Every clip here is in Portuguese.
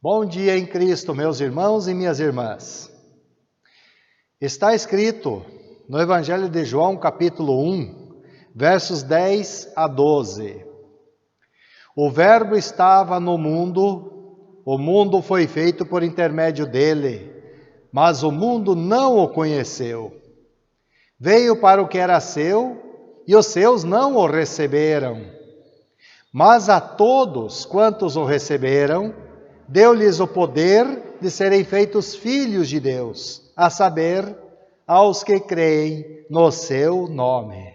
Bom dia em Cristo, meus irmãos e minhas irmãs. Está escrito no Evangelho de João, capítulo 1, versos 10 a 12. O Verbo estava no mundo, o mundo foi feito por intermédio dele, mas o mundo não o conheceu. Veio para o que era seu, e os seus não o receberam. Mas a todos quantos o receberam, deu-lhes o poder de serem feitos filhos de Deus, a saber, aos que creem no seu nome.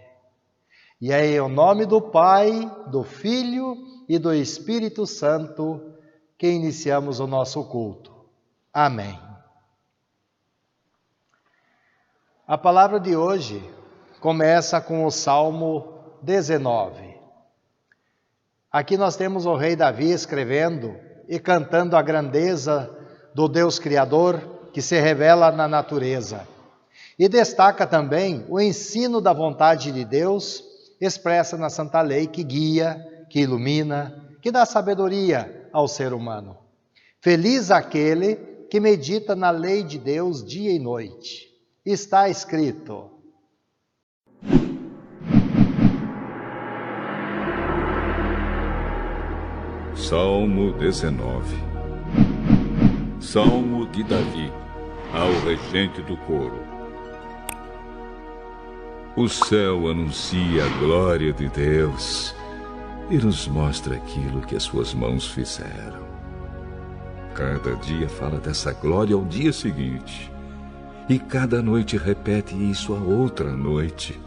E é em nome do Pai, do Filho e do Espírito Santo que iniciamos o nosso culto. Amém. A palavra de hoje começa com o Salmo 19. Aqui nós temos o rei Davi escrevendo e cantando a grandeza do Deus Criador que se revela na natureza. E destaca também o ensino da vontade de Deus expressa na Santa Lei que guia, que ilumina, que dá sabedoria ao ser humano. Feliz aquele que medita na lei de Deus dia e noite. Está escrito: Salmo 19. Salmo de Davi, ao regente do coro. O céu anuncia a glória de Deus e nos mostra aquilo que as suas mãos fizeram. Cada dia fala dessa glória ao dia seguinte, e cada noite repete isso a outra noite.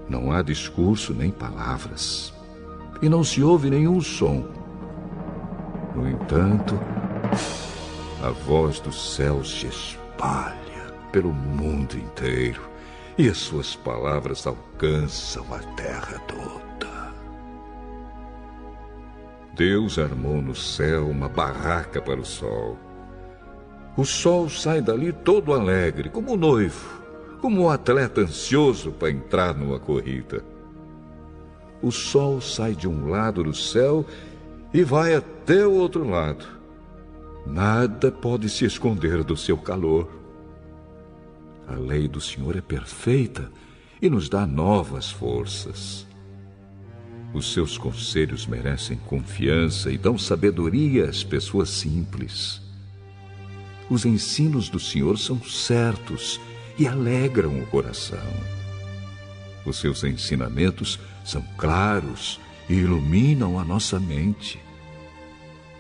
Não há discurso nem palavras, e não se ouve nenhum som. No entanto, a voz dos céus se espalha pelo mundo inteiro, e as suas palavras alcançam a terra toda. Deus armou no céu uma barraca para o sol. O sol sai dali todo alegre, como um noivo, como um atleta ansioso para entrar numa corrida. O sol sai de um lado do céu e vai até o outro lado. Nada pode se esconder do seu calor. A lei do Senhor é perfeita e nos dá novas forças. Os seus conselhos merecem confiança e dão sabedoria às pessoas simples. Os ensinos do Senhor são certos e alegram o coração. Os seus ensinamentos são claros e iluminam a nossa mente.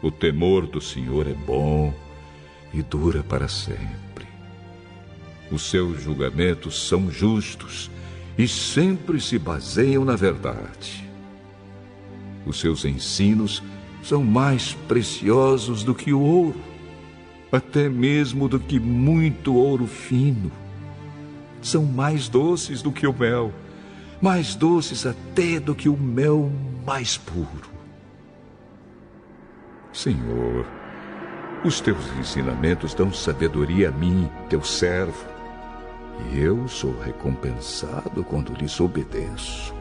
O temor do Senhor é bom e dura para sempre. Os seus julgamentos são justos e sempre se baseiam na verdade. Os seus ensinos são mais preciosos do que o ouro, até mesmo do que muito ouro fino. São mais doces do que o mel, mais doces até do que o mel mais puro. Senhor, os teus ensinamentos dão sabedoria a mim, teu servo, e eu sou recompensado quando lhes obedeço.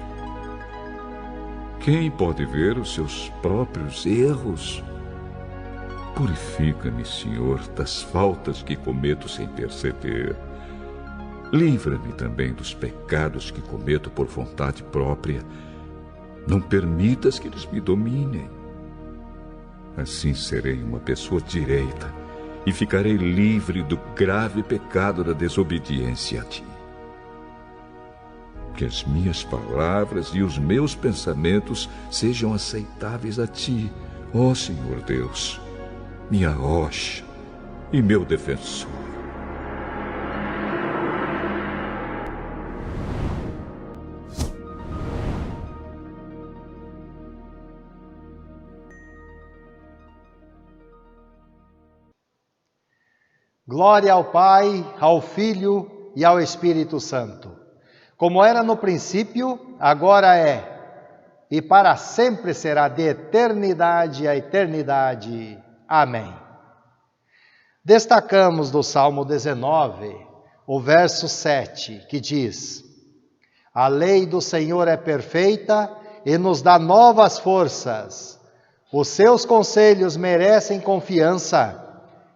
Quem pode ver os seus próprios erros? Purifica-me, Senhor, das faltas que cometo sem perceber. Livra-me também dos pecados que cometo por vontade própria. Não permitas que eles me dominem. Assim serei uma pessoa direita e ficarei livre do grave pecado da desobediência a ti. Que as minhas palavras e os meus pensamentos sejam aceitáveis a ti, ó Senhor Deus, minha rocha e meu defensor. Glória ao Pai, ao Filho e ao Espírito Santo, como era no princípio, agora é, e para sempre será, de eternidade a eternidade. Amém. Destacamos do Salmo 19, o verso 7, que diz: A lei do Senhor é perfeita e nos dá novas forças. Os seus conselhos merecem confiança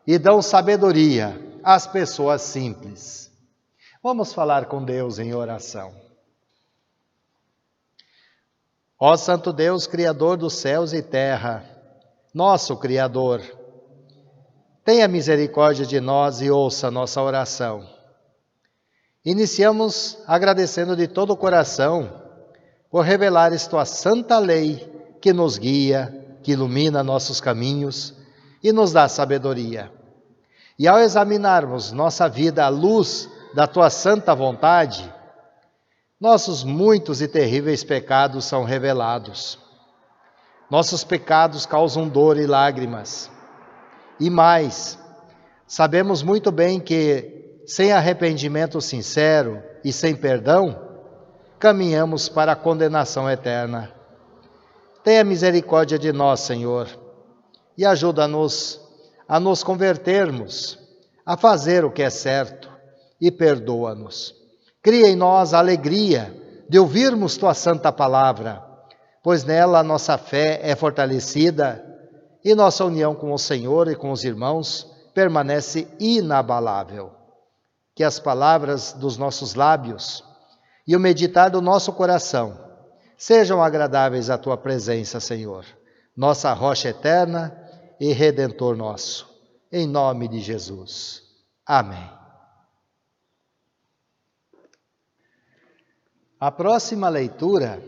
e dão sabedoria às pessoas simples. Vamos falar com Deus em oração. Ó Santo Deus, Criador dos céus e terra, nosso Criador, tenha misericórdia de nós e ouça nossa oração. Iniciamos agradecendo de todo o coração por revelares tua santa lei que nos guia, que ilumina nossos caminhos e nos dá sabedoria. E ao examinarmos nossa vida à luz da tua santa vontade, nossos muitos e terríveis pecados são revelados. Nossos pecados causam dor e lágrimas. E mais, sabemos muito bem que, sem arrependimento sincero e sem perdão, caminhamos para a condenação eterna. Tenha misericórdia de nós, Senhor, e ajuda-nos a nos convertermos, a fazer o que é certo, e perdoa-nos. Cria em nós a alegria de ouvirmos tua santa palavra, pois nela a nossa fé é fortalecida e nossa união com o Senhor e com os irmãos permanece inabalável. Que as palavras dos nossos lábios e o meditar do nosso coração sejam agradáveis à tua presença, Senhor, nossa rocha eterna e Redentor nosso. Em nome de Jesus. Amém. A próxima leitura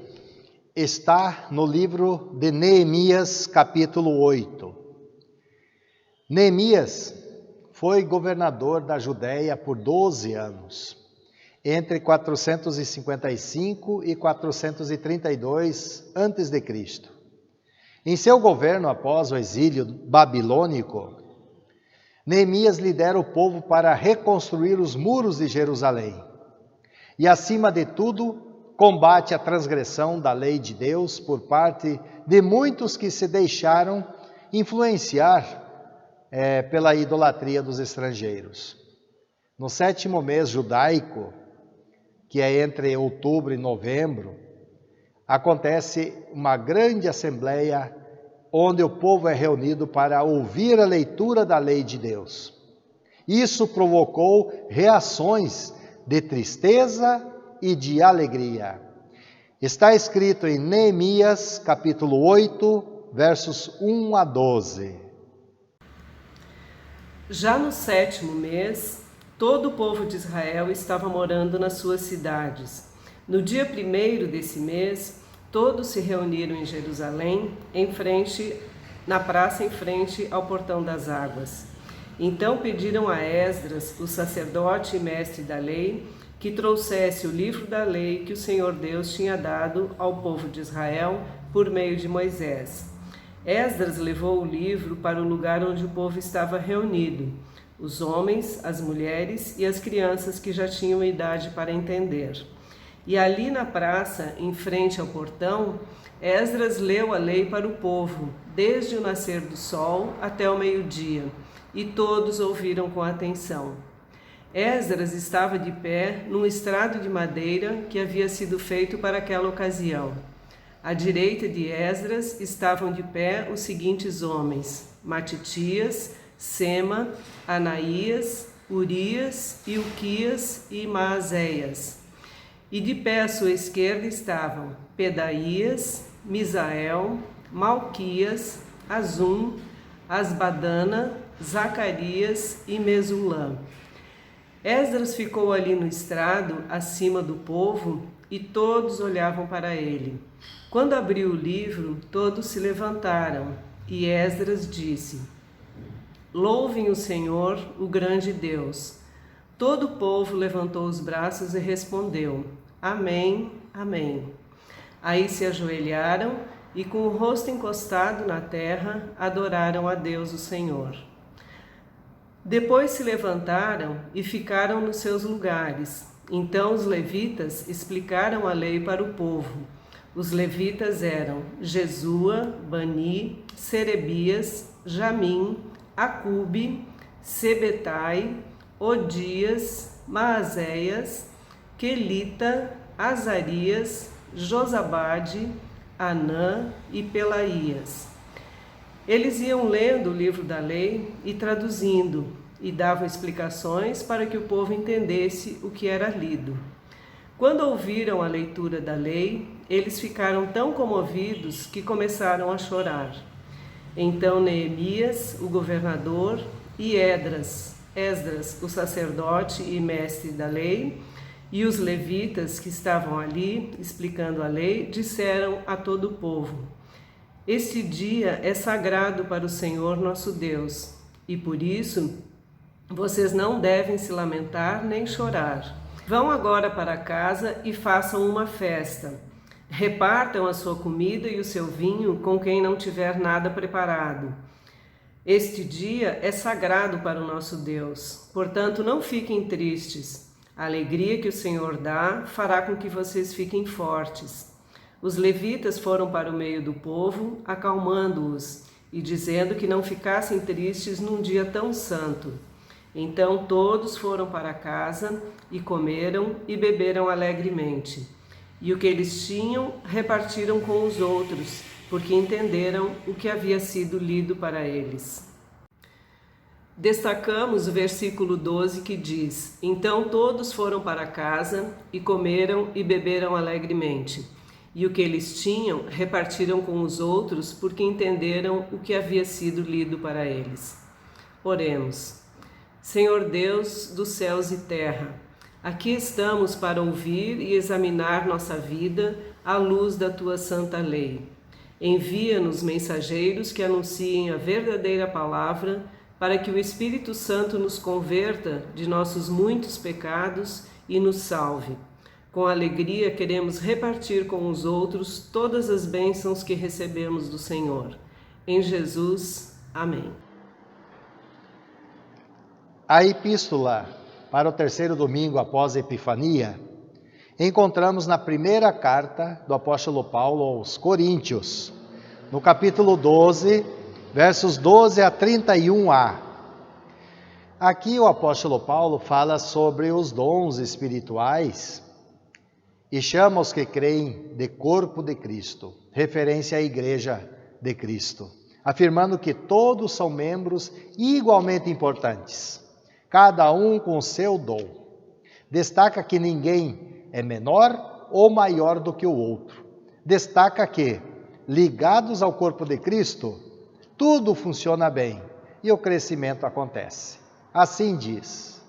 está no livro de Neemias, capítulo 8. Neemias foi governador da Judéia por 12 anos, entre 455 e 432 a.C. Em seu governo após o exílio babilônico, Neemias lidera o povo para reconstruir os muros de Jerusalém. E, acima de tudo, combate a transgressão da lei de Deus por parte de muitos que se deixaram influenciar pela idolatria dos estrangeiros. No 7º mês judaico, que é entre outubro e novembro, acontece uma grande assembleia onde o povo é reunido para ouvir a leitura da lei de Deus. Isso provocou reações de tristeza e de alegria. Está escrito em Neemias, capítulo 8, versos 1 a 12. Já no 7º mês, todo o povo de Israel estava morando nas suas cidades. No dia 1º desse mês, todos se reuniram em Jerusalém, na praça em frente ao Portão das Águas. Então pediram a Esdras, o sacerdote e mestre da lei, que trouxesse o livro da lei que o Senhor Deus tinha dado ao povo de Israel por meio de Moisés. Esdras levou o livro para o lugar onde o povo estava reunido, os homens, as mulheres e as crianças que já tinham idade para entender. E ali na praça, em frente ao portão, Esdras leu a lei para o povo, desde o nascer do sol até o meio-dia, e todos ouviram com atenção. Esdras estava de pé num estrado de madeira que havia sido feito para aquela ocasião. À direita de Esdras estavam de pé os seguintes homens: Matitias, Sema, Anaías, Urias, Ilquias e Maazéias. E de pé à sua esquerda estavam Pedaías, Misael, Malquias, Azum, Asbadana, Zacarias e Mesulã. Esdras ficou ali no estrado, acima do povo, e todos olhavam para ele. Quando abriu o livro, todos se levantaram, e Esdras disse: Louvem o Senhor, o grande Deus. Todo o povo levantou os braços e respondeu: Amém, amém. Aí se ajoelharam e, com o rosto encostado na terra, adoraram a Deus o Senhor. Depois se levantaram e ficaram nos seus lugares. Então os levitas explicaram a lei para o povo. Os levitas eram Jesua, Bani, Serebias, Jamim, Acube, Sebetai, Odias, Maazéias, Quelita, Azarias, Josabade, Anã e Pelaías. Eles iam lendo o livro da lei e traduzindo, e davam explicações para que o povo entendesse o que era lido. Quando ouviram a leitura da lei, eles ficaram tão comovidos que começaram a chorar. Então Neemias, o governador, e Esdras, o sacerdote e mestre da lei, e os levitas que estavam ali explicando a lei, disseram a todo o povo: Este dia é sagrado para o Senhor nosso Deus, e por isso vocês não devem se lamentar nem chorar. Vão agora para casa e façam uma festa. Repartam a sua comida e o seu vinho com quem não tiver nada preparado. Este dia é sagrado para o nosso Deus, portanto não fiquem tristes. A alegria que o Senhor dá fará com que vocês fiquem fortes. Os levitas foram para o meio do povo, acalmando-os e dizendo que não ficassem tristes num dia tão santo. Então todos foram para casa e comeram e beberam alegremente. E o que eles tinham repartiram com os outros, porque entenderam o que havia sido lido para eles. Destacamos o versículo 12 que diz: Então todos foram para casa e comeram e beberam alegremente. E o que eles tinham repartiram com os outros, porque entenderam o que havia sido lido para eles. Oremos. Senhor Deus dos céus e terra, aqui estamos para ouvir e examinar nossa vida à luz da Tua santa lei. Envia-nos mensageiros que anunciem a verdadeira palavra, para que o Espírito Santo nos converta de nossos muitos pecados e nos salve. Com alegria queremos repartir com os outros todas as bênçãos que recebemos do Senhor. Em Jesus, amém. A epístola para o terceiro domingo após a Epifania, encontramos na primeira carta do apóstolo Paulo aos Coríntios, no capítulo 12, versos 12 a 31a. Aqui o apóstolo Paulo fala sobre os dons espirituais e chama os que creem de corpo de Cristo, referência à igreja de Cristo, afirmando que todos são membros igualmente importantes, cada um com seu dom. Destaca que ninguém é menor ou maior do que o outro. Destaca que, ligados ao corpo de Cristo, tudo funciona bem e o crescimento acontece. Assim diz.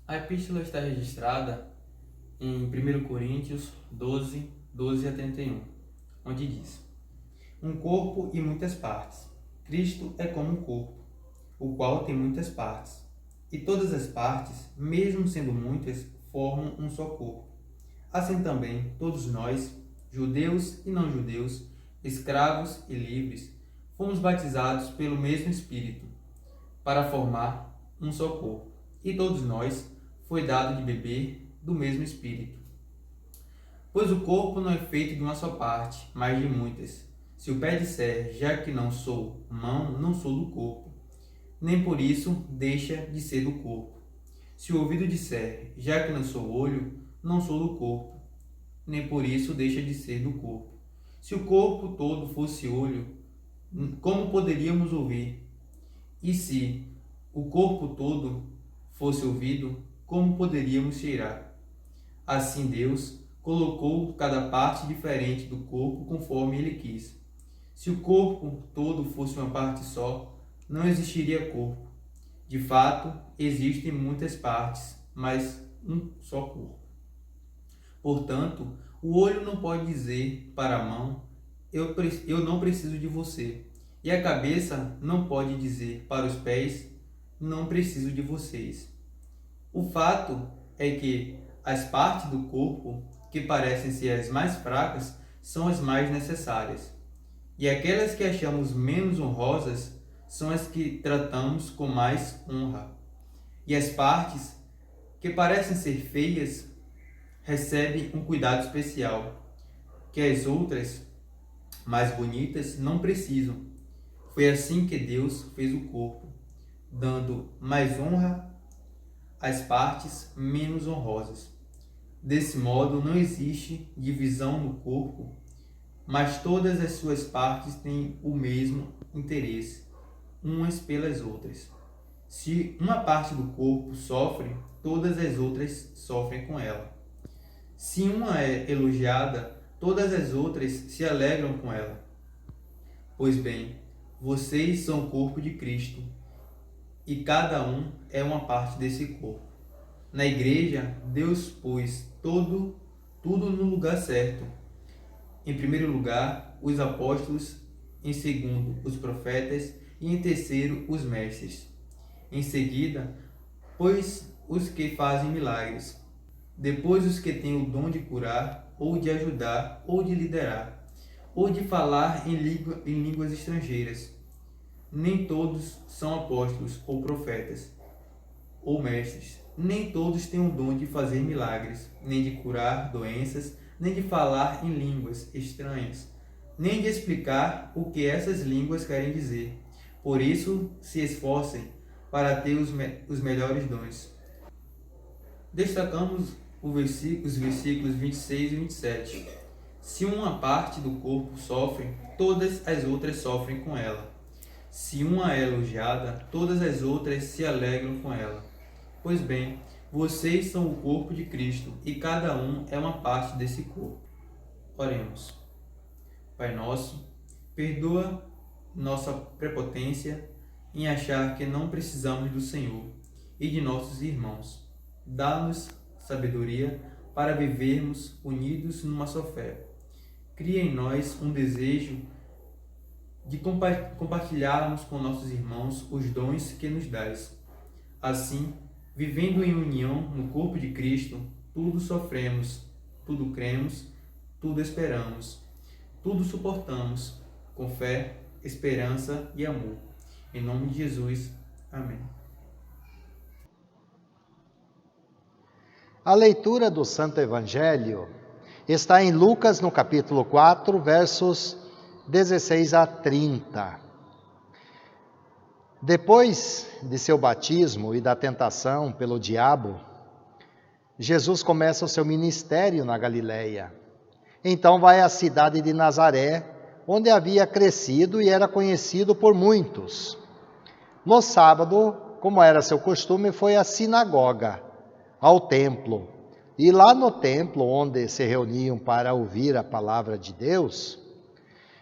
A epístola está registrada em 1 Coríntios 12, 12 a 31, onde diz: Um corpo e muitas partes. Cristo é como um corpo, o qual tem muitas partes, e todas as partes, mesmo sendo muitas, formam um só corpo. Assim também, todos nós, judeus e não judeus, escravos e livres, fomos batizados pelo mesmo Espírito, para formar um só corpo, e todos nós foi dado de beber do mesmo Espírito. Pois o corpo não é feito de uma só parte, mas de muitas. Se o pé disser, já que não sou mão, não sou do corpo, nem por isso deixa de ser do corpo. Se o ouvido disser, já que não sou olho, não sou do corpo, nem por isso deixa de ser do corpo. Se o corpo todo fosse olho, como poderíamos ouvir? E se o corpo todo fosse ouvido, como poderíamos cheirar? Assim Deus colocou cada parte diferente do corpo conforme Ele quis. Se o corpo todo fosse uma parte só, não existiria corpo. De fato, existem muitas partes, mas um só corpo. Portanto, o olho não pode dizer para a mão, eu não preciso de você. E a cabeça não pode dizer para os pés, não preciso de vocês. O fato é que as partes do corpo que parecem ser as mais fracas são as mais necessárias. E aquelas que achamos menos honrosas são as que tratamos com mais honra. E as partes que parecem ser feias recebem um cuidado especial, que as outras, mais bonitas, não precisam. Foi assim que Deus fez o corpo, dando mais honra às partes menos honrosas. Desse modo, não existe divisão no corpo, mas todas as suas partes têm o mesmo interesse, umas pelas outras. Se uma parte do corpo sofre, todas as outras sofrem com ela. Se uma é elogiada, todas as outras se alegram com ela. Pois bem, vocês são o corpo de Cristo, e cada um é uma parte desse corpo. Na igreja, Deus pôs tudo no lugar certo. Em primeiro lugar, os apóstolos, em segundo, os profetas e em terceiro, os mestres. Em seguida, pois os que fazem milagres. Depois os que têm o dom de curar, ou de ajudar, ou de liderar, ou de falar em línguas estrangeiras. Nem todos são apóstolos ou profetas ou mestres. Nem todos têm o dom de fazer milagres, nem de curar doenças, nem de falar em línguas estranhas, nem de explicar o que essas línguas querem dizer. Por isso, se esforcem para ter os melhores dons. Destacamos os versículos 26 e 27. Se uma parte do corpo sofre, todas as outras sofrem com ela. Se uma é elogiada, todas as outras se alegram com ela. Pois bem, vocês são o corpo de Cristo, e cada um é uma parte desse corpo. Oremos. Pai nosso, perdoa nossa prepotência em achar que não precisamos do Senhor e de nossos irmãos. Dá-nos sabedoria para vivermos unidos numa só fé. Cria em nós um desejo de compartilharmos com nossos irmãos os dons que nos dás. Assim, vivendo em união no corpo de Cristo, tudo sofremos, tudo cremos, tudo esperamos, tudo suportamos, com fé, esperança e amor. Em nome de Jesus. Amém. A leitura do Santo Evangelho está em Lucas, no capítulo 4, versos 16 a 30. Depois de seu batismo e da tentação pelo diabo, Jesus começa o seu ministério na Galileia. Então vai à cidade de Nazaré, onde havia crescido e era conhecido por muitos. No sábado, como era seu costume, foi à sinagoga, ao templo. E lá no templo, onde se reuniam para ouvir a palavra de Deus,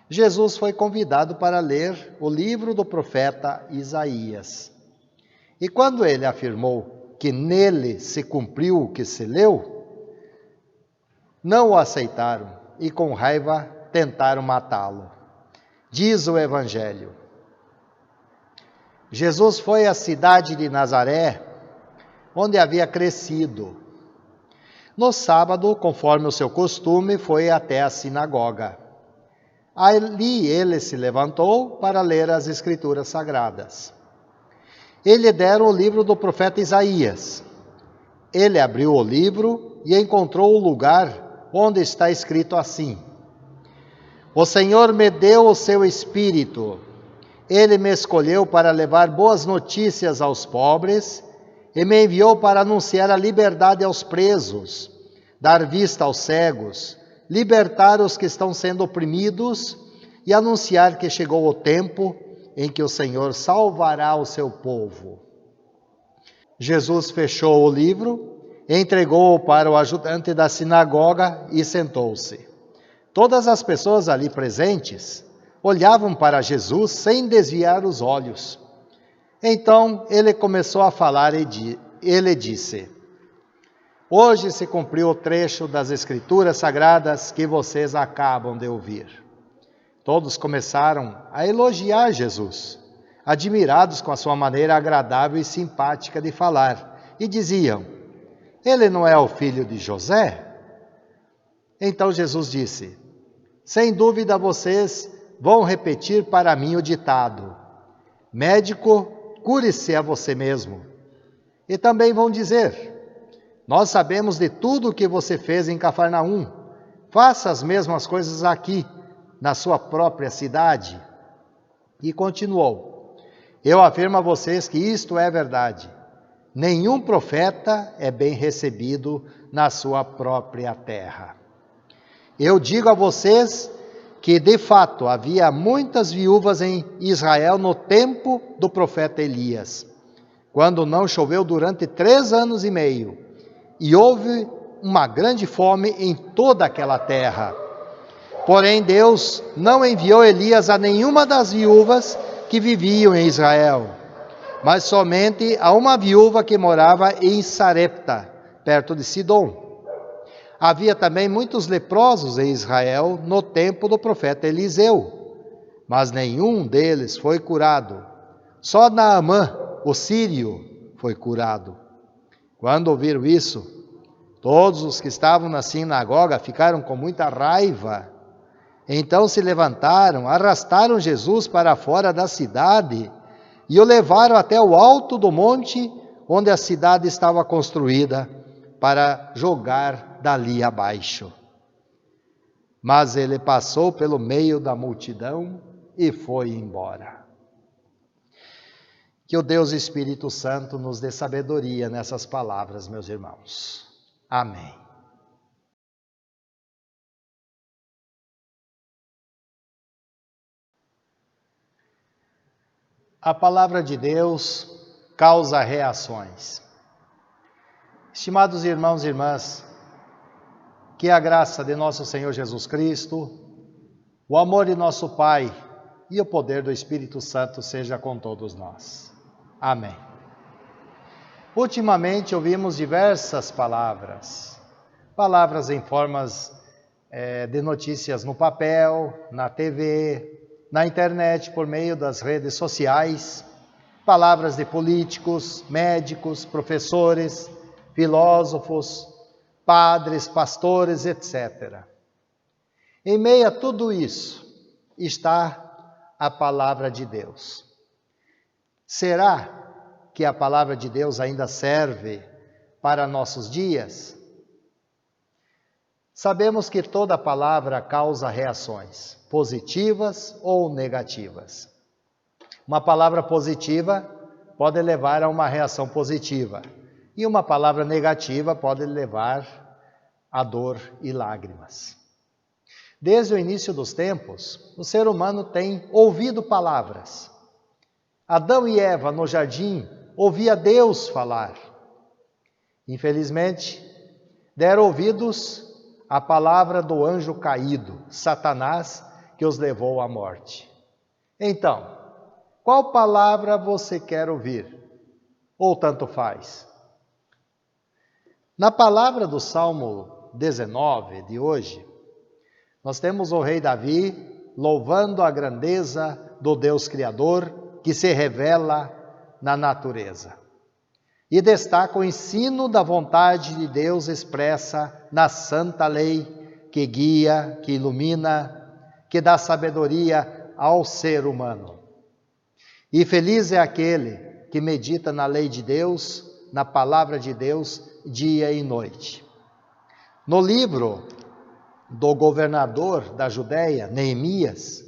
Jesus foi convidado para ler o livro do profeta Isaías. E quando ele afirmou que nele se cumpriu o que se leu, não o aceitaram e com raiva tentaram matá-lo. Diz o Evangelho. Jesus foi à cidade de Nazaré, onde havia crescido. No sábado, conforme o seu costume, foi até a sinagoga. Ali ele se levantou para ler as Escrituras Sagradas. Ele deram o livro do profeta Isaías. Ele abriu o livro e encontrou o lugar onde está escrito assim: O Senhor me deu o seu Espírito. Ele me escolheu para levar boas notícias aos pobres e me enviou para anunciar a liberdade aos presos, dar vista aos cegos, libertar os que estão sendo oprimidos e anunciar que chegou o tempo em que o Senhor salvará o seu povo. Jesus fechou o livro, entregou-o para o ajudante da sinagoga e sentou-se. Todas as pessoas ali presentes olhavam para Jesus sem desviar os olhos. Então ele começou a falar e ele disse: Hoje se cumpriu o trecho das Escrituras Sagradas que vocês acabam de ouvir. Todos começaram a elogiar Jesus, admirados com a sua maneira agradável e simpática de falar, e diziam: Ele não é o filho de José? Então Jesus disse: Sem dúvida vocês vão repetir para mim o ditado: Médico, cure-se a você mesmo. E também vão dizer: Nós sabemos de tudo o que você fez em Cafarnaum. Faça as mesmas coisas aqui, na sua própria cidade. E continuou: Eu afirmo a vocês que isto é verdade. Nenhum profeta é bem recebido na sua própria terra. Eu digo a vocês que de fato havia muitas viúvas em Israel no tempo do profeta Elias, quando não choveu durante 3 anos e meio, e houve uma grande fome em toda aquela terra. Porém, Deus não enviou Elias a nenhuma das viúvas que viviam em Israel, mas somente a uma viúva que morava em Sarepta, perto de Sidom. Havia também muitos leprosos em Israel no tempo do profeta Eliseu, mas nenhum deles foi curado. Só Naamã, o sírio, foi curado. Quando ouviram isso, todos os que estavam na sinagoga ficaram com muita raiva. Então se levantaram, arrastaram Jesus para fora da cidade e o levaram até o alto do monte onde a cidade estava construída, para jogar dali abaixo. Mas ele passou pelo meio da multidão e foi embora. Que o Deus Espírito Santo nos dê sabedoria nessas palavras, meus irmãos. Amém. A palavra de Deus causa reações. Estimados irmãos e irmãs, que a graça de nosso Senhor Jesus Cristo, o amor de nosso Pai e o poder do Espírito Santo seja com todos nós. Amém. Ultimamente ouvimos diversas palavras em formas de notícias no papel, na TV, na internet, por meio das redes sociais, palavras de políticos, médicos, professores, filósofos, padres, pastores, etc. Em meio a tudo isso está a palavra de Deus. Será que a palavra de Deus ainda serve para nossos dias? Sabemos que toda palavra causa reações, positivas ou negativas. Uma palavra positiva pode levar a uma reação positiva. E uma palavra negativa pode levar a dor e lágrimas. Desde o início dos tempos, o ser humano tem ouvido palavras. Adão e Eva no jardim ouviam Deus falar. Infelizmente, deram ouvidos à palavra do anjo caído, Satanás, que os levou à morte. Então, qual palavra você quer ouvir? Ou tanto faz? Na palavra do Salmo 19 de hoje, nós temos o rei Davi louvando a grandeza do Deus Criador que se revela na natureza. E destaca o ensino da vontade de Deus expressa na santa lei que guia, que ilumina, que dá sabedoria ao ser humano. E feliz é aquele que medita na lei de Deus, na palavra de Deus, dia e noite. No livro do governador da Judéia, Neemias,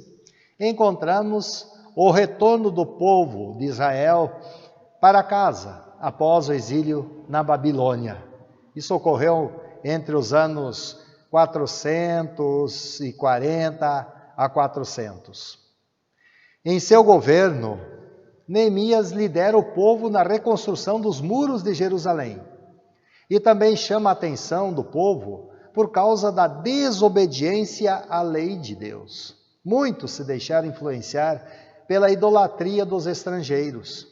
encontramos o retorno do povo de Israel para casa, após o exílio na Babilônia. Isso ocorreu entre os anos 440 a 400. Em seu governo, Neemias lidera o povo na reconstrução dos muros de Jerusalém. E também chama a atenção do povo por causa da desobediência à lei de Deus. Muitos se deixaram influenciar pela idolatria dos estrangeiros.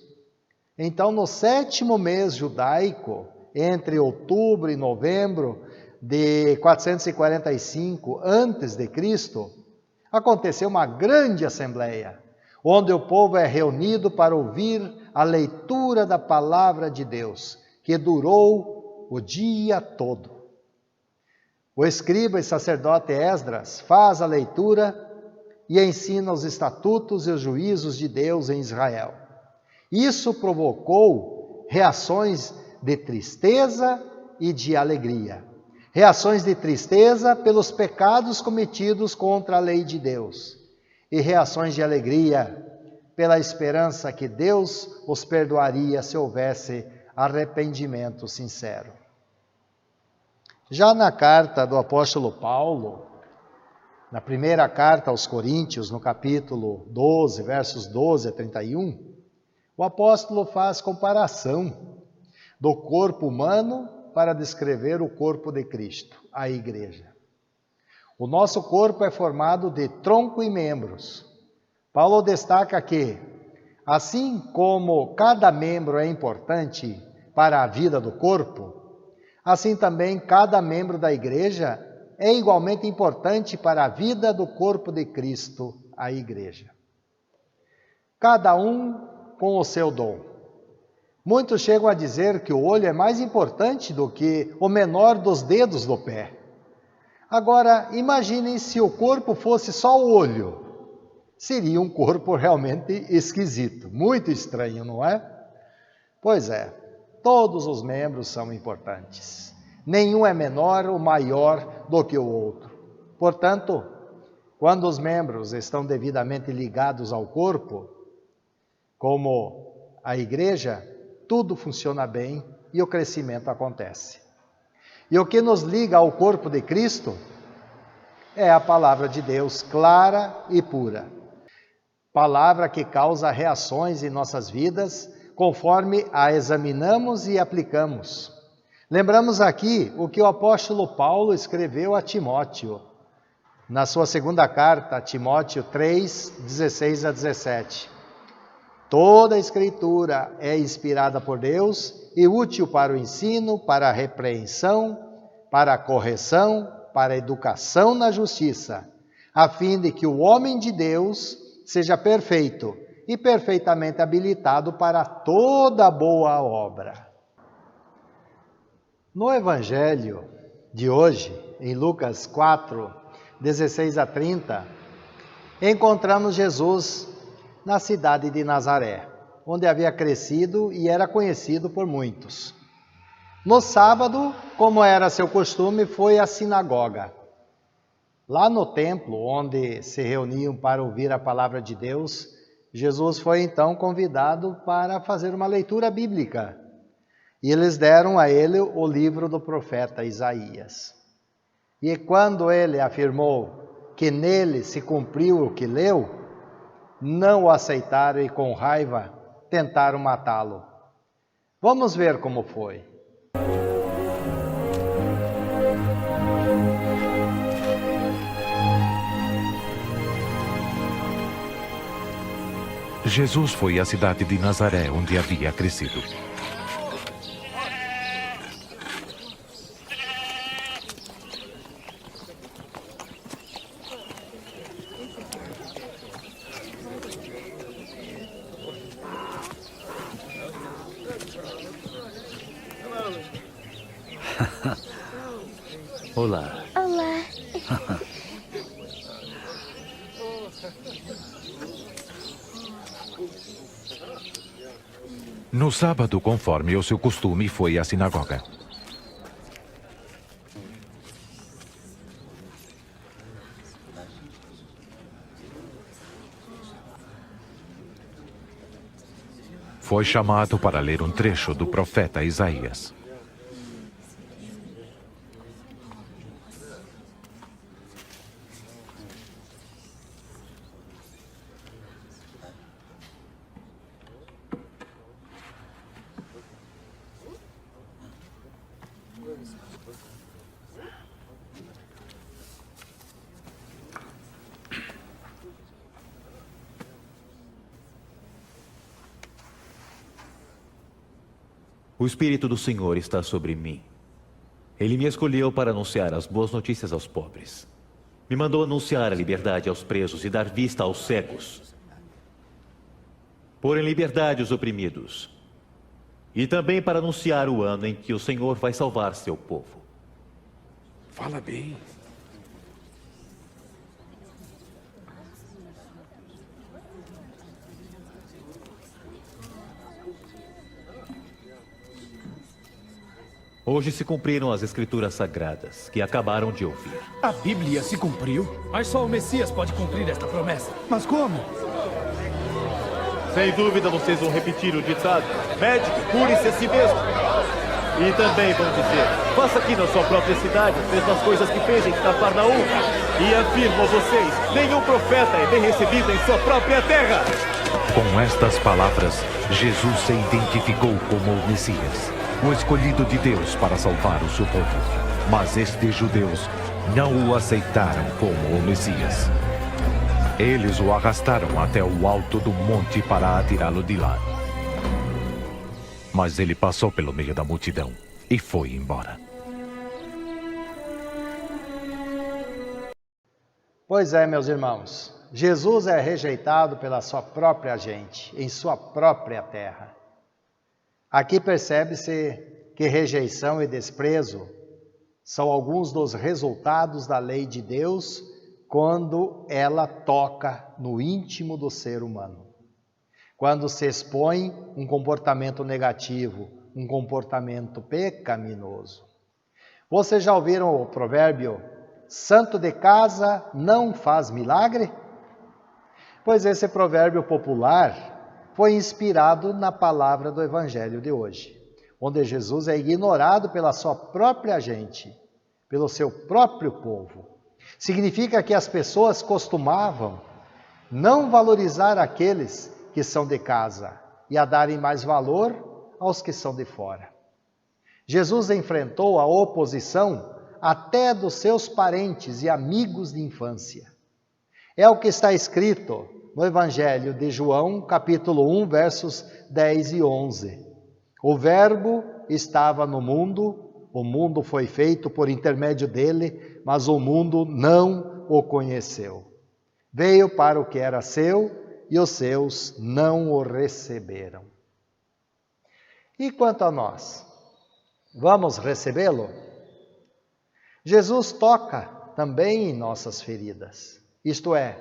Então, no 7º mês judaico, entre outubro e novembro de 445 a.C., aconteceu uma grande assembleia, onde o povo é reunido para ouvir a leitura da palavra de Deus, que durou o dia todo. O escriba e sacerdote Esdras faz a leitura e ensina os estatutos e os juízos de Deus em Israel. Isso provocou reações de tristeza e de alegria. Reações de tristeza pelos pecados cometidos contra a lei de Deus. E reações de alegria pela esperança que Deus os perdoaria se houvesse arrependimento sincero. Já na carta do apóstolo Paulo, Na primeira carta aos Coríntios, no capítulo 12, versos 12 a 31, o apóstolo faz comparação do corpo humano para descrever o corpo de Cristo, a igreja. O nosso corpo é formado de tronco e membros. Paulo destaca que, assim como cada membro é importante para a vida do corpo, assim também cada membro da igreja é igualmente importante para a vida do corpo de Cristo, a igreja. Cada um com o seu dom. Muitos chegam a dizer que o olho é mais importante do que o menor dos dedos do pé. Agora, imaginem se o corpo fosse só o olho. Seria um corpo realmente esquisito, muito estranho, não é? Pois é, todos os membros são importantes. Nenhum é menor ou maior do que o outro. Portanto, quando os membros estão devidamente ligados ao corpo, como a igreja, tudo funciona bem e o crescimento acontece. E o que nos liga ao corpo de Cristo é a palavra de Deus clara e pura. Palavra que causa reações em nossas vidas conforme a examinamos e aplicamos. Lembramos aqui o que o apóstolo Paulo escreveu a Timóteo, na sua segunda carta, Timóteo 3, 16 a 17. Toda a Escritura é inspirada por Deus e útil para o ensino, para a repreensão, para a correção, para a educação na justiça, a fim de que o homem de Deus seja perfeito e perfeitamente habilitado para toda boa obra. No Evangelho de hoje, em Lucas 4, 16 a 30, encontramos Jesus na cidade de Nazaré, onde havia crescido e era conhecido por muitos. No sábado, como era seu costume, foi à sinagoga. Lá no templo, onde se reuniam para ouvir a palavra de Deus, Jesus foi então convidado para fazer uma leitura bíblica. E eles deram a ele o livro do profeta Isaías. E quando ele afirmou que nele se cumpriu o que leu, não o aceitaram e com raiva tentaram matá-lo. Vamos ver como foi. Jesus foi à cidade de Nazaré, onde havia crescido. Olá. Olá. No sábado, conforme o seu costume, foi à sinagoga. Foi chamado para ler um trecho do profeta Isaías. O Espírito do Senhor está sobre mim. Ele me escolheu para anunciar as boas notícias aos pobres. Me mandou anunciar a liberdade aos presos e dar vista aos cegos. Pôr em liberdade os oprimidos. E também para anunciar o ano em que o Senhor vai salvar seu povo. Fala bem. Hoje se cumpriram as escrituras sagradas que acabaram de ouvir. A Bíblia se cumpriu? Mas só o Messias pode cumprir esta promessa. Mas como? Sem dúvida vocês vão repetir o ditado: médico, cure-se a si mesmo. E também vão dizer: faça aqui na sua própria cidade as mesmas coisas que fez em Cafarnaum. E afirmo a vocês, nenhum profeta é bem recebido em sua própria terra. Com estas palavras, Jesus se identificou como o Messias, o escolhido de Deus para salvar o seu povo. Mas estes judeus não o aceitaram como o Messias. Eles o arrastaram até o alto do monte para atirá-lo de lá. Mas ele passou pelo meio da multidão e foi embora. Pois é, meus irmãos, Jesus é rejeitado pela sua própria gente, em sua própria terra. Aqui percebe-se que rejeição e desprezo são alguns dos resultados da lei de Deus quando ela toca no íntimo do ser humano. Quando se expõe um comportamento negativo, um comportamento pecaminoso. Vocês já ouviram o provérbio, santo de casa não faz milagre? Pois esse provérbio popular foi inspirado na palavra do Evangelho de hoje, onde Jesus é ignorado pela sua própria gente, pelo seu próprio povo. Significa que as pessoas costumavam não valorizar aqueles que são de casa e a darem mais valor aos que são de fora. Jesus enfrentou a oposição até dos seus parentes e amigos de infância. É o que está escrito no Evangelho de João, capítulo 1, versos 10 e 11. O Verbo estava no mundo, o mundo foi feito por intermédio dele, mas o mundo não o conheceu. Veio para o que era seu e os seus não o receberam. E quanto a nós? Vamos recebê-lo? Jesus toca também em nossas feridas, isto é,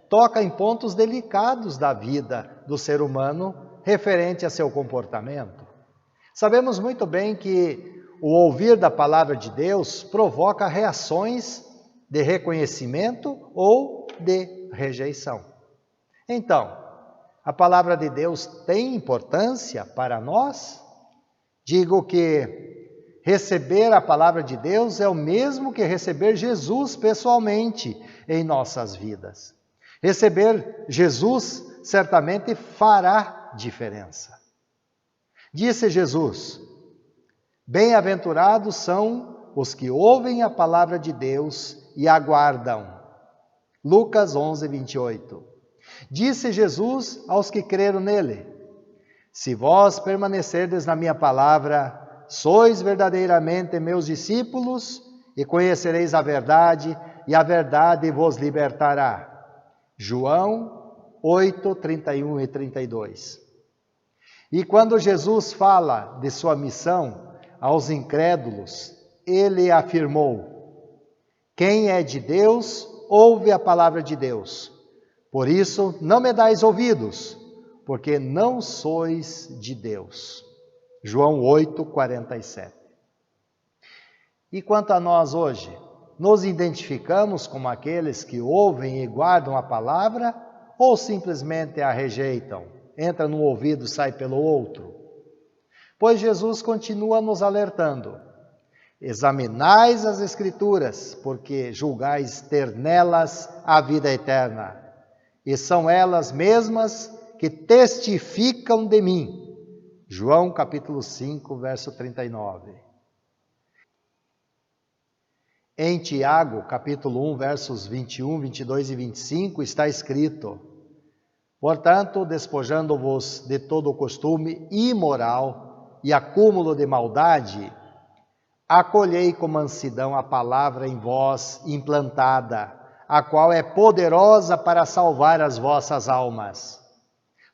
toca em pontos delicados da vida do ser humano referente a seu comportamento. Sabemos muito bem que o ouvir da palavra de Deus provoca reações de reconhecimento ou de rejeição. Então, a palavra de Deus tem importância para nós? Digo que receber a palavra de Deus é o mesmo que receber Jesus pessoalmente em nossas vidas. Receber Jesus certamente fará diferença. Disse Jesus, bem-aventurados são os que ouvem a palavra de Deus e aguardam. Lucas 11, 28. Disse Jesus aos que creram nele, se vós permanecerdes na minha palavra, sois verdadeiramente meus discípulos e conhecereis a verdade, e a verdade vos libertará. João 8, 31 e 32. E quando Jesus fala de sua missão aos incrédulos, ele afirmou, quem é de Deus, ouve a palavra de Deus. Por isso, não me dais ouvidos, porque não sois de Deus. João 8, 47. E quanto a nós hoje, nos identificamos como aqueles que ouvem e guardam a palavra ou simplesmente a rejeitam? Entra num ouvido e sai pelo outro? Pois Jesus continua nos alertando. Examinais as Escrituras, porque julgais ter nelas a vida eterna. E são elas mesmas que testificam de mim. João capítulo 5, verso 39. Em Tiago, capítulo 1, versos 21, 22 e 25, está escrito, portanto, despojando-vos de todo o costume imoral e acúmulo de maldade, acolhei com mansidão a palavra em vós implantada, a qual é poderosa para salvar as vossas almas.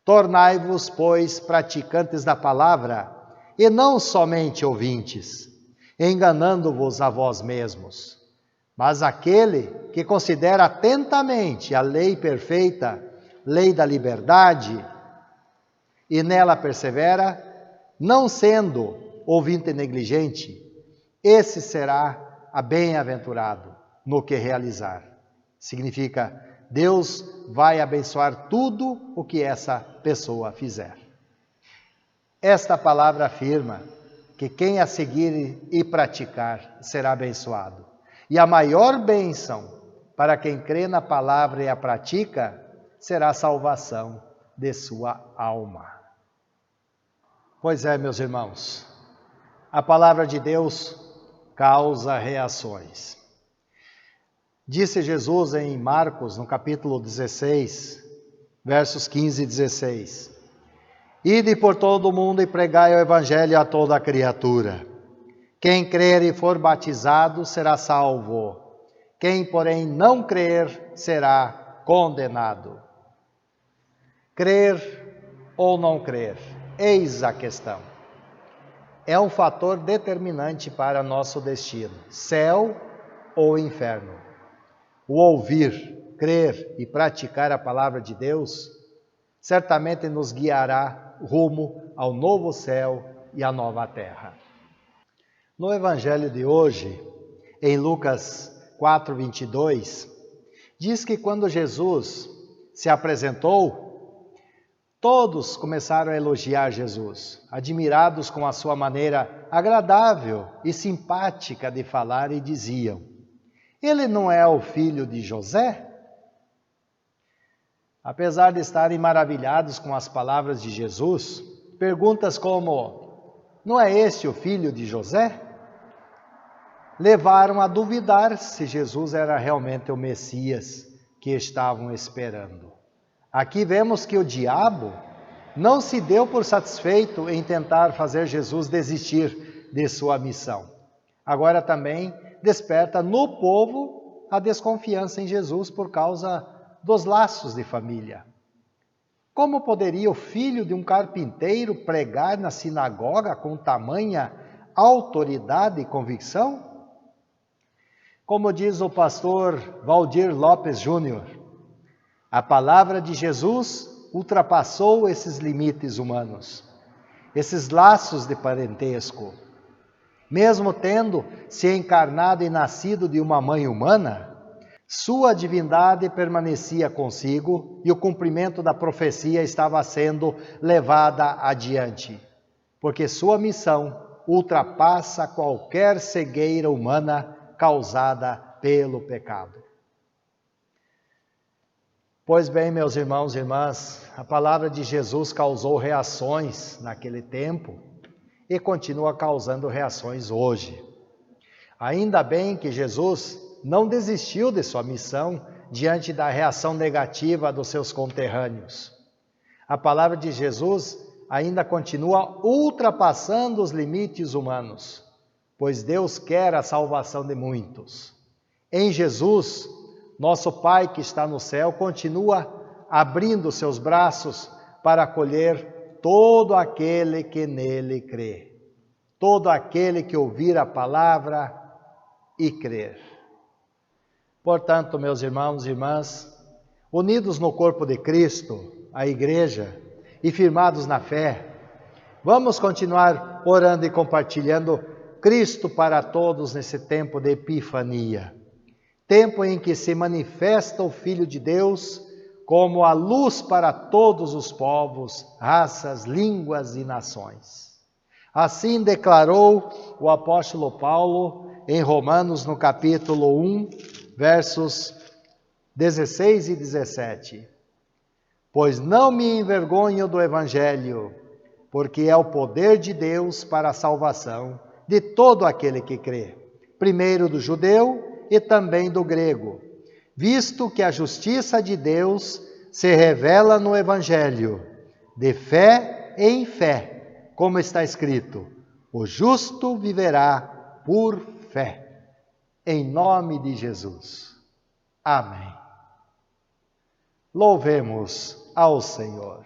Tornai-vos, pois, praticantes da palavra, e não somente ouvintes, enganando-vos a vós mesmos. Mas aquele que considera atentamente a lei perfeita, lei da liberdade, e nela persevera, não sendo ouvinte negligente, esse será bem-aventurado no que realizar. Significa, Deus vai abençoar tudo o que essa pessoa fizer. Esta palavra afirma que quem a seguir e praticar será abençoado. E a maior bênção para quem crê na palavra e a pratica, será a salvação de sua alma. Pois é, meus irmãos, a palavra de Deus causa reações. Disse Jesus em Marcos, no capítulo 16, versos 15 e 16: Ide por todo o mundo e pregai o evangelho a toda a criatura. Quem crer e for batizado será salvo. Quem, porém, não crer será condenado. Crer ou não crer, eis a questão. É um fator determinante para nosso destino, céu ou inferno. O ouvir, crer e praticar a palavra de Deus certamente nos guiará rumo ao novo céu e à nova terra. No evangelho de hoje, em Lucas 4:22, diz que quando Jesus se apresentou, todos começaram a elogiar Jesus, admirados com a sua maneira agradável e simpática de falar, e diziam: Ele não é o filho de José? Apesar de estarem maravilhados com as palavras de Jesus, perguntas como: não é este o filho de José? Levaram a duvidar se Jesus era realmente o Messias que estavam esperando. Aqui vemos que o diabo não se deu por satisfeito em tentar fazer Jesus desistir de sua missão. Agora também desperta no povo a desconfiança em Jesus por causa dos laços de família. Como poderia o filho de um carpinteiro pregar na sinagoga com tamanha autoridade e convicção? Como diz o pastor Valdir Lopes Júnior, a palavra de Jesus ultrapassou esses limites humanos, esses laços de parentesco. Mesmo tendo se encarnado e nascido de uma mãe humana, sua divindade permanecia consigo e o cumprimento da profecia estava sendo levada adiante, porque sua missão ultrapassa qualquer cegueira humana causada pelo pecado. Pois bem, meus irmãos e irmãs, a palavra de Jesus causou reações naquele tempo e continua causando reações hoje. Ainda bem que Jesus não desistiu de sua missão diante da reação negativa dos seus conterrâneos. A palavra de Jesus ainda continua ultrapassando os limites humanos, pois Deus quer a salvação de muitos. Em Jesus, nosso Pai que está no céu continua abrindo seus braços para acolher todo aquele que nele crê, todo aquele que ouvir a palavra e crer. Portanto, meus irmãos e irmãs, unidos no corpo de Cristo, a igreja, e firmados na fé, vamos continuar orando e compartilhando Cristo para todos nesse tempo de Epifania, tempo em que se manifesta o Filho de Deus como a luz para todos os povos, raças, línguas e nações. Assim declarou o apóstolo Paulo em Romanos, no capítulo 1, versos 16 e 17. Pois não me envergonho do Evangelho, porque é o poder de Deus para a salvação de todo aquele que crê, primeiro do judeu e também do grego, visto que a justiça de Deus se revela no Evangelho, de fé em fé, como está escrito: o justo viverá por fé. Em nome de Jesus. Amém. Louvemos ao Senhor.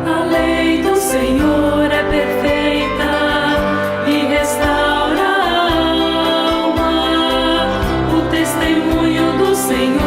A lei do Senhor é perfeita e restaura a alma. O testemunho do Senhor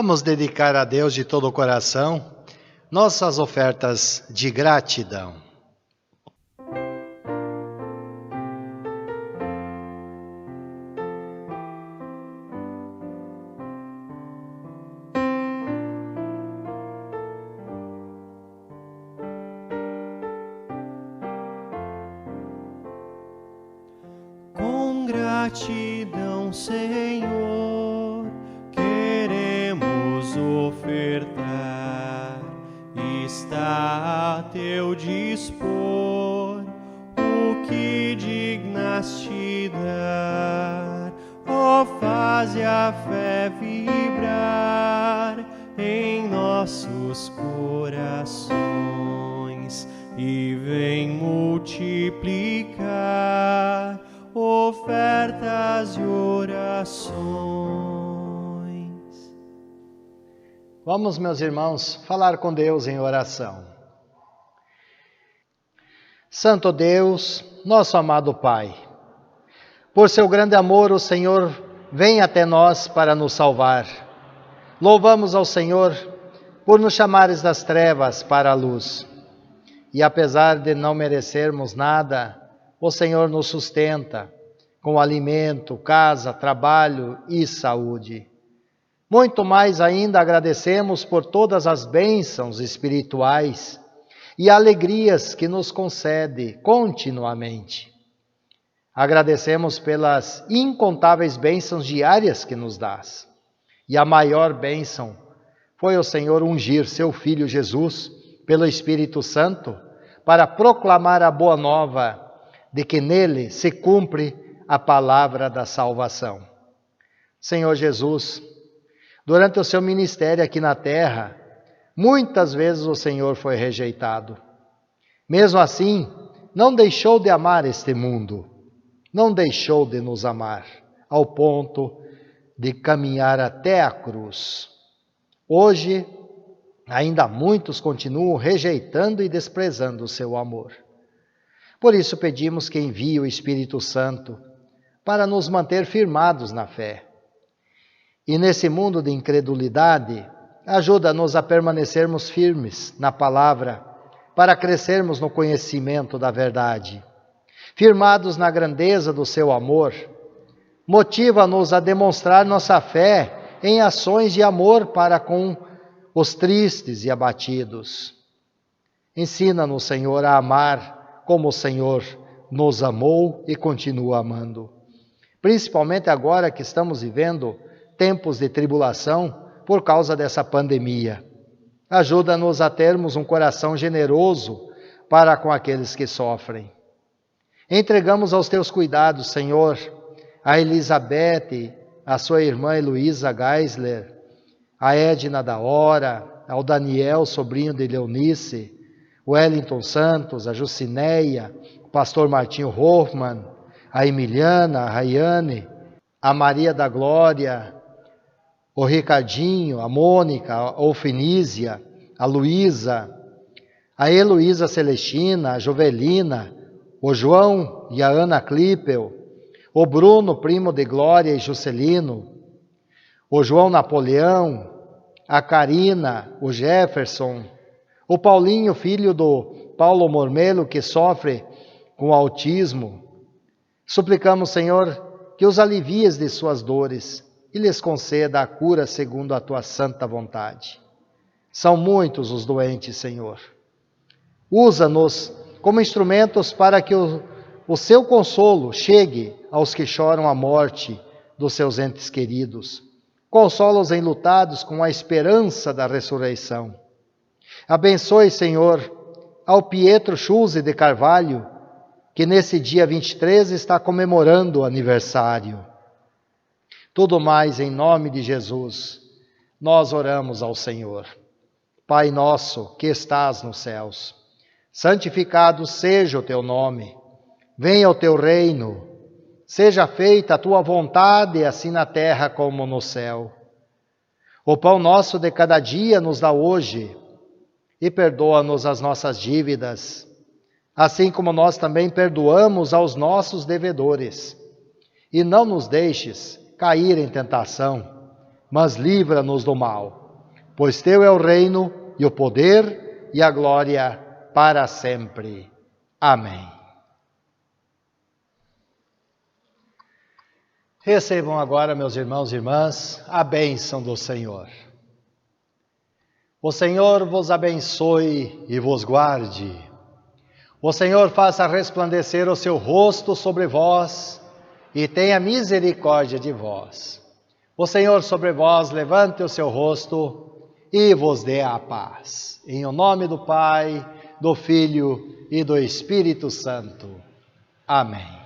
Vamos dedicar a Deus de todo o coração nossas ofertas de gratidão. Com gratidão, Senhor, queremos ofertar. Está a teu dispor o que dignas-te dar. Ó, faze a fé vibrar em nossos corações e vem multiplicar ofertas e orações. Vamos, meus irmãos, falar com Deus em oração. Santo Deus, nosso amado Pai, por seu grande amor, o Senhor vem até nós para nos salvar. Louvamos ao Senhor por nos chamares das trevas para a luz. E apesar de não merecermos nada, o Senhor nos sustenta com alimento, casa, trabalho e saúde. Muito mais ainda agradecemos por todas as bênçãos espirituais e alegrias que nos concede continuamente. Agradecemos pelas incontáveis bênçãos diárias que nos dás. E a maior bênção foi o Senhor ungir seu Filho Jesus pelo Espírito Santo para proclamar a boa nova de que nele se cumpre a palavra da salvação. Senhor Jesus, durante o seu ministério aqui na terra, muitas vezes o Senhor foi rejeitado. Mesmo assim, não deixou de amar este mundo, não deixou de nos amar, ao ponto de caminhar até a cruz. Hoje, ainda muitos continuam rejeitando e desprezando o seu amor. Por isso pedimos que envie o Espírito Santo para nos manter firmados na fé. E nesse mundo de incredulidade, ajuda-nos a permanecermos firmes na palavra, para crescermos no conhecimento da verdade. Firmados na grandeza do seu amor, motiva-nos a demonstrar nossa fé em ações de amor para com os tristes e abatidos. Ensina-nos, Senhor, a amar como o Senhor nos amou e continua amando. Principalmente agora que estamos vivendo tempos de tribulação por causa dessa pandemia. Ajuda-nos a termos um coração generoso para com aqueles que sofrem. Entregamos aos teus cuidados, Senhor, a Elizabeth, a sua irmã Heloísa Geisler, a Edna da Hora, ao Daniel, sobrinho de Leonice, o Wellington Santos, a Jucineia, o pastor Martinho Hoffmann, a Emiliana, a Rayane, a Maria da Glória, o Ricardinho, a Mônica, a Ofinísia, a Luísa, a Heloísa Celestina, a Jovelina, o João e a Ana Klippel, o Bruno, primo de Glória e Juscelino, o João Napoleão, a Karina, o Jefferson, o Paulinho, filho do Paulo Mormelo, que sofre com autismo. Suplicamos, Senhor, que os alivies de suas dores e lhes conceda a cura segundo a tua santa vontade. São muitos os doentes, Senhor. Usa-nos como instrumentos para que o seu consolo chegue aos que choram a morte dos seus entes queridos. Consola os enlutados com a esperança da ressurreição. Abençoe, Senhor, ao Pietro Schulze de Carvalho, que nesse dia 23 está comemorando o aniversário. Tudo mais em nome de Jesus, nós oramos ao Senhor. Pai nosso que estás nos céus, santificado seja o teu nome. Venha o teu reino, seja feita a tua vontade, assim na terra como no céu. O pão nosso de cada dia nos dá hoje, e perdoa-nos as nossas dívidas, assim como nós também perdoamos aos nossos devedores. E não nos deixes cair em tentação, mas livra-nos do mal. Pois teu é o reino e o poder e a glória para sempre. Amém. Recebam agora, meus irmãos e irmãs, a bênção do Senhor. O Senhor vos abençoe e vos guarde. O Senhor faça resplandecer o seu rosto sobre vós e tenha misericórdia de vós. O Senhor sobre vós levante o seu rosto e vos dê a paz. Em o nome do Pai, do Filho e do Espírito Santo. Amém.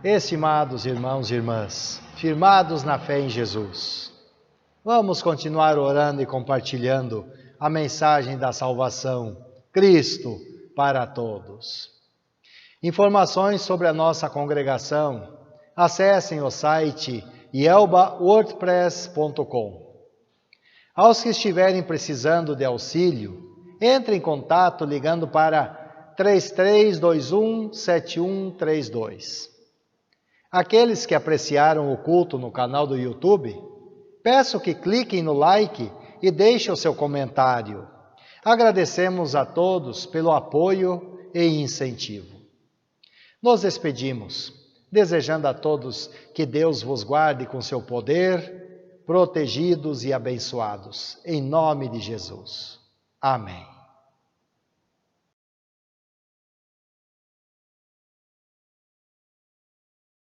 Estimados irmãos e irmãs, firmados na fé em Jesus, vamos continuar orando e compartilhando a mensagem da salvação, Cristo para todos. Informações sobre a nossa congregação, acessem o site yelbawordpress.com. Aos que estiverem precisando de auxílio, entre em contato ligando para 3321-7132. Aqueles que apreciaram o culto no canal do YouTube, peço que cliquem no like e deixem o seu comentário. Agradecemos a todos pelo apoio e incentivo. Nos despedimos, desejando a todos que Deus vos guarde com seu poder, protegidos e abençoados. Em nome de Jesus. Amém.